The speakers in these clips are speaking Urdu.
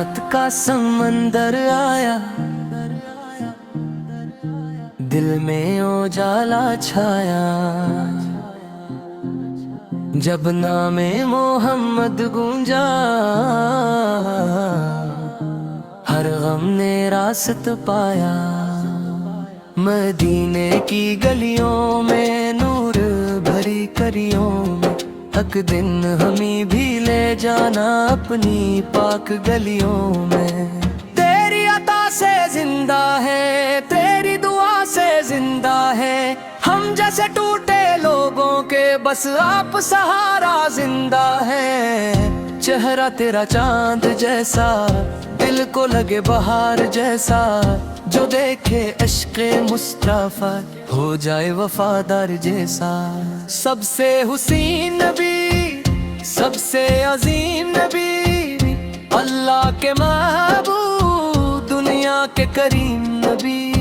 نعت کا سمندر آیا، دل میں اجالا چھایا، جب نام محمد گونجا، ہر غم نے راست پایا۔ مدینے کی گلیوں میں نور بھری کریوں میں، ایک دن ہمیں بھی لے جانا اپنی پاک گلیوں میں۔ تیری عطا سے زندہ ہے، تیری دعا سے زندہ ہے، ہم جیسے ٹوٹے لوگوں کے بس آپ سہارا زندہ ہے۔ چہرہ تیرا چاند جیسا، دل کو لگے بہار جیسا، جو دیکھے عشق مصطفیٰ ہو جائے وفادار جیسا۔ سب سے حسین نبی، سب سے عظیم نبی، اللہ کے محبوب، دنیا کے کریم نبی۔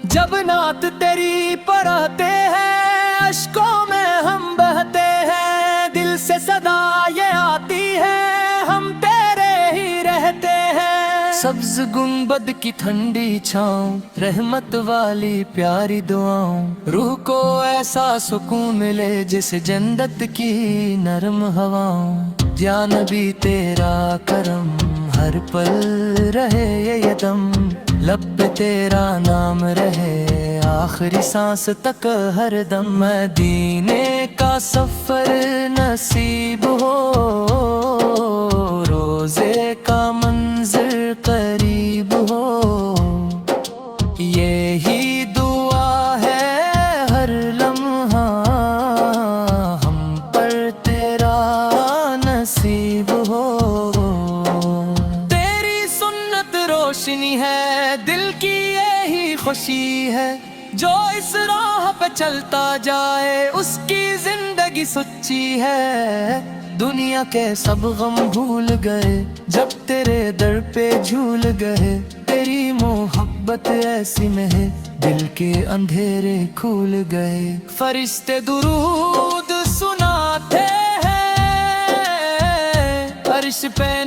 جب نعت تیری پڑھتے ہیں، اشکوں میں ہم بہتے ہیں، دل سے صدا یہ آتی ہے، ہم تیرے ہی رہتے ہیں۔ سبز گنبد کی ٹھنڈی چھاؤں، رحمت والی پیاری دعاؤں، روح کو ایسا سکون ملے جیسے جنت کی نرم ہواؤں۔ یا نبی تیرا کرم ہر پل رہے یہ دم، لب پہ تیرا نام رہے آخری سانس تک ہر دم۔ مدینے کا سفر نصیب ہو، روزے کا منظر قریب ہو، یہی دعا ہے ہر لمحہ ہم پر تیرا نصیب ہو۔ تیری سنت روشنی ہے، دل کی یہی خوشی ہے، جو اس راہ پہ چلتا جائے اس کی زندگی سچی ہے۔ دنیا کے سب غم بھول گئے جب تیرے در پہ جھول گئے، تیری محبت ایسی میں ہے دل کے اندھیرے کھول گئے۔ فرشتے درود سناتے ہیں، عرش پہ